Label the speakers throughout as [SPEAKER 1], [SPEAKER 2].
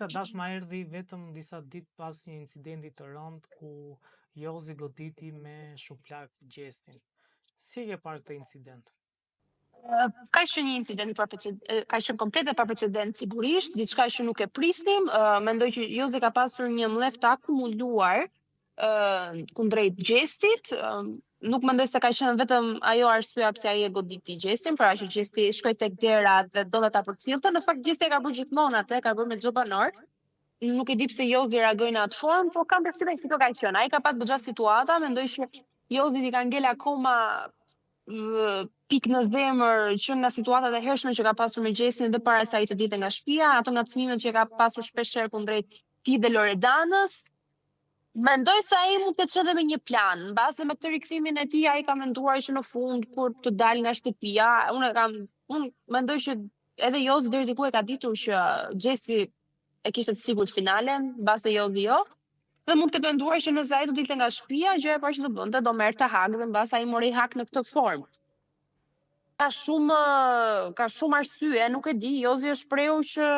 [SPEAKER 1] Ta dash ma erdhi vetëm disa ditë pas një incidenti të rëndë ku Jozi goditi me shuplak gjestin. Si e ke parë këtë incident?
[SPEAKER 2] Ka qenë një incident ka qenë komplet e paprecedent sigurisht, diçka që nuk e prisnim. Mendoj që Jozi ka pasur një mlef të akumuluar kundrejt gjestit. Nuk mendoj se ka qenë vetëm ajo arsyeja pse ai e goditi gjestin, pra që gjesti shkoi tek dera dhe donte ta përcillte. Në fakt gjesti e ka bërë gjithmonë atë, ka bërë me çdo banor. Nuk e di pse Jozi reagoi në atë formë, por kam përshtypjen se kjo ka qenë. Ai ka pas goxha situata, mendoj që Jozi i ka ngel akoma pikë në zemër që nga situatat e hershme që ka pasur me gjestin dhe para se ai të dilte nga shtëpia, ato ngacmimet që ka pasur shpeshherë kundrejt tij dhe Loredanës. Mendoj se ai mund të çelë me një plan. Mbase me këtë rikthimin e tij ai ka menduar që në fund kur të dalë nga shtëpia, unë mendoj që edhe Jozi deri diku e ka ditur që gjesti e kishte të sigurt finalen, mbase Jozi jo. Dhe mund të menduar që nëse ai do dilte nga shtëpia, gjëja e parë që do bënte do merrte hak dhe mbase ai mori hak në këtë formë. Ka shumë arsye, nuk e di, Jozi është shprehur që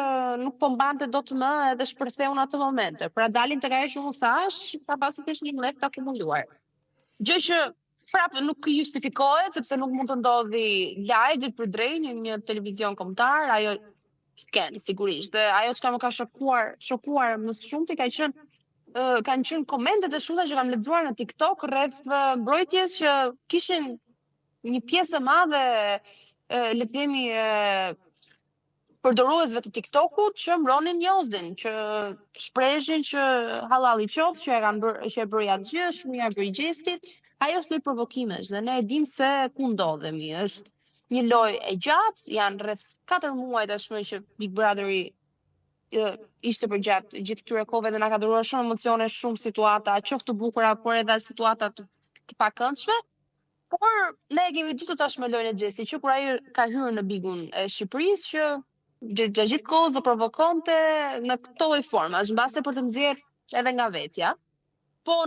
[SPEAKER 2] nuk po mbante dot më edhe shpërtheu në atë momente. Pra dalin tek ajo që unë thash, ka pasur të kesh një mlef të akumuluar. Gjë që prapë nuk justifikohet sepse nuk mund të ndodhi live për drejt në një televizion kombëtar, ajo sigurisht. Dhe ajo çka më ka shokuar më shumë kanë qenë komentet e shumta që kam lexuar në TikTok rreth mbrojtjes që kishin një pjesë e madhe le të themi përdoruesve të TikTokut që mbronin Jozin, që shprehin që hallalli qoftë që e bëri atë gjë, shumë ja bëri gjestit. Ajo është lloj provokimesh dhe ne e dimë se ku ndodhemi. Është një lojë e gjatë, janë rreth 4 muaj tashmë që Big Brotheri ishte për gjatë gjithë këtyre kohëve dhe na ka dhuruar shumë emocione, shumë situata, qoftë të bukura, por edhe situata të pakëndshme. Por ne e kemi ditur tash me lojën e gjestit që kur ai ka hyrë në bigun e Shqipërisë që gjatë gjithë kohës do provokonte në këtë lloj formash, mbase për të nxjerrë edhe nga vetja. Po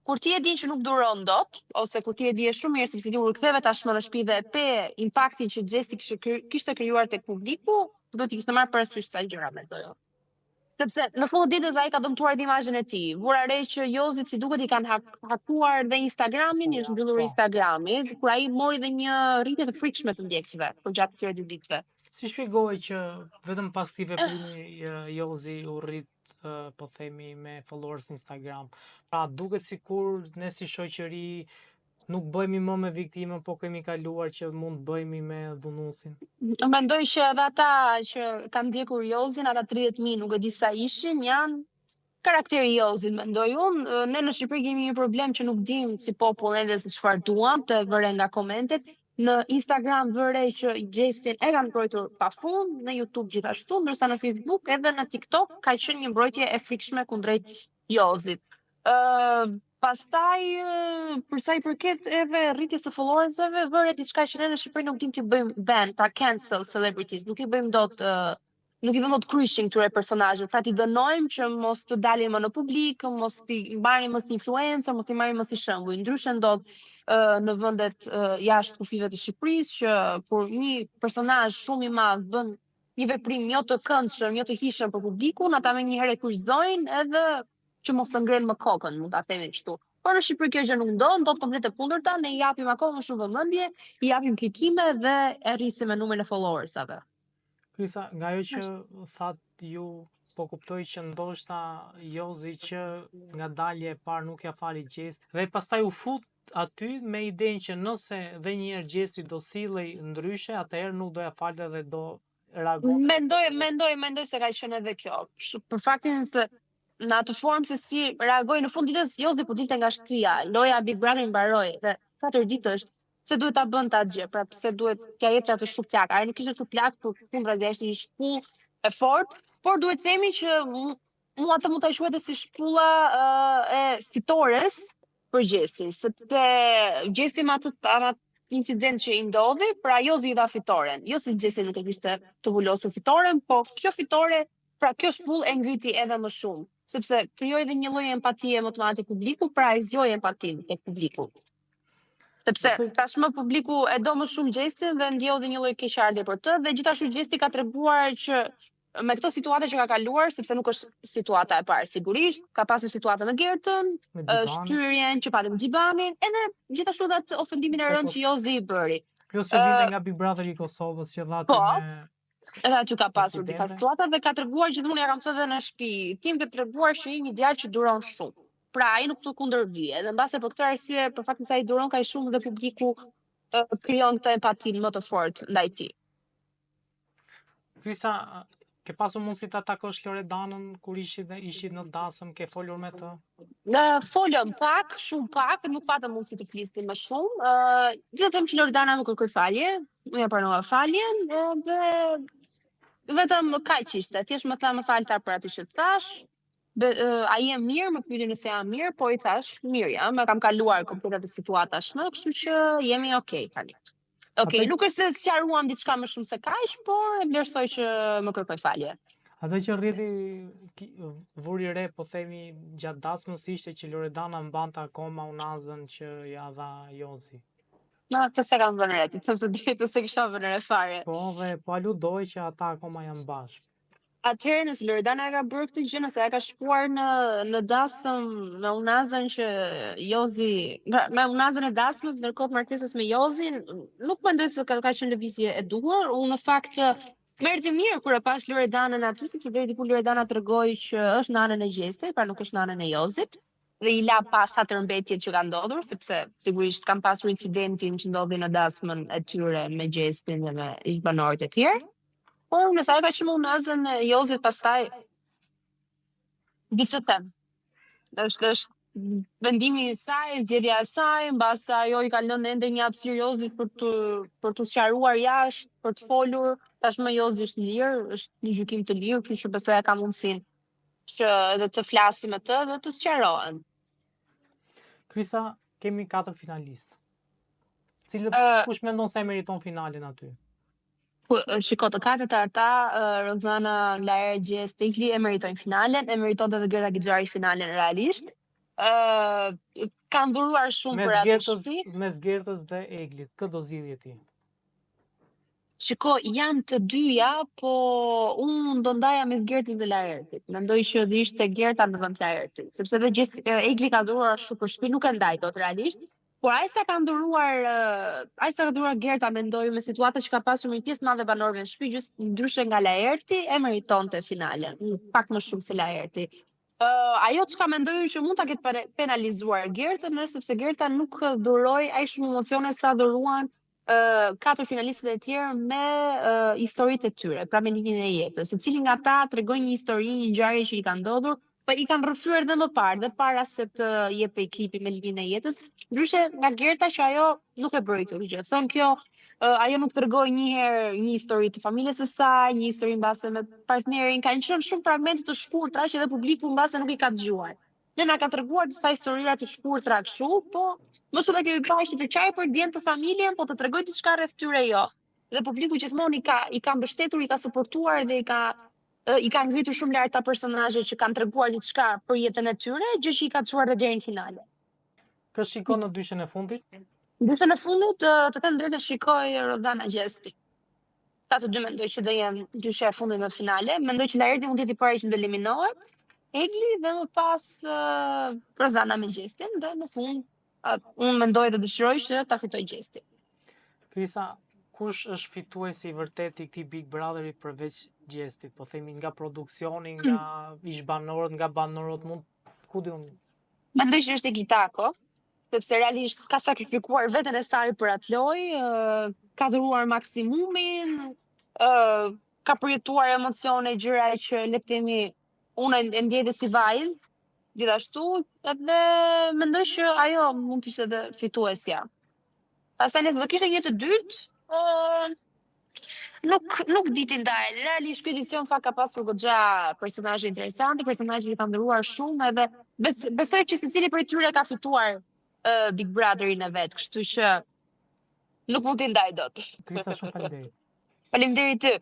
[SPEAKER 2] kur ti e din që nuk duron dot, ose kur ti e di shumë mirë sepse ti u riktheve tashmë në shtëpi dhe e pe impaktin që gjesti kishte krijuar tek publiku, do t'i kishte marrë parasysh ca gjëra mendoj. Sepse në fund të ditës ai ka dëmtuar dhe imazhin e tij. Vura re që Jozit si duket i kanë hakuar dhe Instagramin, i është mbyllur Instagrami, kur ai mori dhe një rritje të frikshme të ndjekësve për gjatë këtyre 2 ditëve.
[SPEAKER 1] Si shpjegoj që vetëm pas këtij veprimi Jozi u rrit po themi me followers në Instagram. Pra duket sikur ne si shoqëri nuk bëhemi më me viktimën, po kemi kaluar që mund bëhemi me dhunuesin.
[SPEAKER 2] Mendoj që edhe ata që kanë ndjekur Jozin, ata 30.000 nuk e di sa ishin, janë karakteri Jozit, mendoj unë. Ne në Shqipëri kemi një problem që nuk dim si popull edhe se çfarë duam, të vëre nga komentet. Në Instagram vëre që gjestin e kanë mbrojtur pafund, në YouTube gjithashtu, ndërsa në Facebook edhe në TikTok ka qenë një mbrojtje e frikshme kundrejt Jozit. Pastaj, për sa i përket edhe rritjes së followersëve, vëre diçka që ne në Shqipëri nuk dim të bëjmë ban, pra cancel celebrities, nuk i bëjmë dot kryshing këtyre personazheve, pra ti dënojmë që mos të dalin më në publik, mos t'i marrin më si influencer, mos t'i marrin më si shembull. Ndryshe ndodh në vendet jashtë kufive të Shqipërisë që kur një personazh shumë i madh bën një veprim jo të këndshëm, jo të hijshëm për publikun, ata më njëherë e kryqëzojnë edhe që mos të ngrenë më kokën, mund ta themi kështu. Por në Shqipëri kjo gjë nuk ndodh komplet e kundërta, ne i japim akoma më shumë vëmendje, i japim klikime dhe e rrisim me numrin e followersave.
[SPEAKER 1] Krisa, nga ajo që thatë ju, po kuptoj që ndoshta Jozi që nga dalje e parë nuk ja fali gjest dhe pastaj u fut aty me idenë që nëse dhe një herë gjesti do sillej ndryshe, atëherë nuk do ja falte dhe do reagonte.
[SPEAKER 2] Mendoj se ka qenë edhe kjo. Për faktin se në atë formë se si reagoi në fund ditës Jozi po dilte nga shtëpia, loja Big Brother mbaroi dhe 4 ditë është se duhet ta bënte atë gjë, pra pse duhet t'ja jepte atë shuplak. Ai nuk kishte shuplak, por kundra ishte një shpull e fortë, por duhet themi që mua atë mund ta quaj si shpulla e fitores për gjestin, sepse gjesti me atë incident që i ndodhi, pra Jozi i dha fitoren. Jo se gjesti nuk e kishte të vulosur fitoren, po kjo fitore, pra kjo shpull e ngriti edhe më shumë, sepse krijoi edhe një lloj empatie më të madhe te publiku, pra ai zgjoi empatinë tek publiku. Sepse tashmë publiku e do më shumë gjestin dhe ndjeu dhe një lloj keqardhje për të, dhe gjithashtu gjesti ka treguar që me këto situata që ka kaluar, sepse nuk është situata e parë, sigurisht, ka pasur situata me Gertën,
[SPEAKER 1] Me Xhibanin.
[SPEAKER 2] shtyrjen që patëm Xhibanin, edhe gjithashtu dhe atë ofendimin e rënd që Jozi i bëri.
[SPEAKER 1] Plus që vinte nga Big Brother i Kosovës që dha aty
[SPEAKER 2] Po,
[SPEAKER 1] me
[SPEAKER 2] edhe aty ka pasur disa
[SPEAKER 1] incidente.
[SPEAKER 2] situata dhe ka treguar gjithmonë, ja kam thënë edhe në shtëpi, tim ka treguar që i një djalë që duron shumë. Pra ai nuk të kundërvije, dhe mbase për këtë arsye, për faktin se ai duron kaq shumë dhe publiku krijon këtë empatinë më të fortë ndaj tij.
[SPEAKER 1] Krisa, ke pasur mundësi ta takosh Loredanën kur ishit në dasëm, ke folur me të?
[SPEAKER 2] Folëm pak, shumë pak, nuk patëm mundësi të flisnim më shumë. Gjithë them që Loredana më kërkoi falje, unë ja pranova faljen, dhe vetëm kaq ishte. Thjesht më tha më falta për atë që thash. A je mirë, më pyeti nëse jam mirë, po i thash, mirë jam, kam kaluar komplet atë situatë tashmë, kështu që jemi okay tani. Okej, nuk është se sqaruam diçka më shumë se kaq, por e vlerësoj që më kërkoi falje.
[SPEAKER 1] Atë që rriti vuri re, po themi, gjatë dasmës ishte që Loredana mbante akoma unazën që ja dha Jozi.
[SPEAKER 2] Të se kam vënë re, të drejtë se kisha vënë re fare.
[SPEAKER 1] Po, dhe po aludoj që ata akoma janë bashkë.
[SPEAKER 2] Atëherë nëse Loredana ka bërë këtë gjë, nëse ka shkuar në dasëm me unazën që Jozi, me unazën e dasmës ndërkohë martesës me Jozin, nuk mendoj se ka qenë lëvizje e duhur. Unë në fakt merrti mirë kur e pas Loredanën aty, sepse deri diku Loredana tregoi që është në anën e Gjestit, pra nuk është në anën e Jozit, dhe i la pas atë rëmbetjet që ka ndodhur, sepse sigurisht kanë pasur incidentin që ndodhi në dasmën e tyre me Gjestin dhe me ishbanorët e tjerë. Por nëse ajo ka qenë unazën e Jozit pastaj, di ç'të them. Është vendimi i saj, zgjedhja e saj, mbase ajo i ka lënë ende një hapësirë Jozit për të sqaruar jashtë, për të folur. Tashmë Jozi është lirë, është një gjykim të lirë, kështu që besoj ka mundësinë që edhe të flasë me të dhe të sqarohen.
[SPEAKER 1] Krisa, kemi 4 finalistë. Kush mendon se e meriton finalen aty?
[SPEAKER 2] Shiko, të katërt ata, Rozana, Laer, Gjes, Tekli e meritojnë finalen, e meriton edhe Gerta Gixhari finalen realisht. Kanë dhuruar shumë për atë shtëpi.
[SPEAKER 1] Mes Gertës dhe Eglit, kë do zgjidhje ti?
[SPEAKER 2] Shiko, janë të dyja, po unë do ndaja mes Gertit dhe Laertit. Mendoj që dhe ishte Gerta në vend Laertit, sepse dhe Egli ka dhuruar shumë për shtëpi, nuk e ndaj dot realisht. Por ai sa ka dhuruar Gerta, mendoj me situatën që ka pasur me një pjesë madhe banorëve në shtëpi, ndryshe nga Laerti, e meritonte finalen, pak më shumë se Laerti. Ajo që ka mendoj që mund ta ketë penalizuar Gertën, është sepse Gerta nuk dhuroi aq shumë emocione sa dhuruan 4 finalistët e tjerë me historitë e tyre, pra me linjën e jetës. Secili nga ata tregojnë një histori, një ngjarje që i ka ndodhur, po i kanë rrëfyer edhe më parë, dhe para se të jepej klipi me linjën e jetës. Ndryshe nga Gerta që ajo nuk e bëri këtë gjë. Thonë kjo, ajo nuk tregoi një herë një histori të familjes së saj, një histori mbase me partnerin, kanë qenë shumë fragmente të shkurtra që edhe publiku mbase nuk i ka dëgjuar. Ne na ka treguar disa historira të shkurtra kështu, po më shumë kemi parë që të qaj për djem të familjen, po të tregoj diçka rreth tyre jo. Dhe publiku gjithmonë i ka mbështetur, i ka suportuar dhe i ka ngritur shumë lart ta personazhet që kanë treguar diçka për jetën e tyre, gjë që i ka çuar deri në finale.
[SPEAKER 1] Kë shikon në dyshën e fundit?
[SPEAKER 2] Në dyshën e fundit, të them drejtë, shikoj Rodana Gjesti. Ta të dy mendoj që do jenë dyshja e fundit në finale. Mendoj që Laerti mund të jetë i pari që do eliminohet, Egli dhe më pas Rozana me Gjestin, dhe në fund unë mendoj dhe dëshiroj që ta fitoj Gjesti.
[SPEAKER 1] Krisa, kush është fituesi i vërtet i këtij Big Brotheri përveç Gjestit? Po themi nga produksioni, nga ish-banorët, nga banorët, ku di unë?
[SPEAKER 2] Mendoj që është Egitako, sepse realisht ka sakrifikuar veten e saj për atë lojë, ka dhuruar maksimumin, ka përjetuar emocione, gjëra që le të themi unë e ndjej si vajzë, gjithashtu, edhe mendoj që ajo mund të ishte edhe fituesja. Pastaj nëse do kishte një të dytë, nuk di ti ndaj. Realisht ky edicion fakt ka pasur goxha personazhe interesante, personazhe që kanë dhuruar shumë, edhe besoj që secili prej tyre ka fituar Big Brotherin e vet, kështu që nuk mund t'i ndaj dot.
[SPEAKER 1] Krisa, shumë faleminderit.
[SPEAKER 2] Faleminderit ty.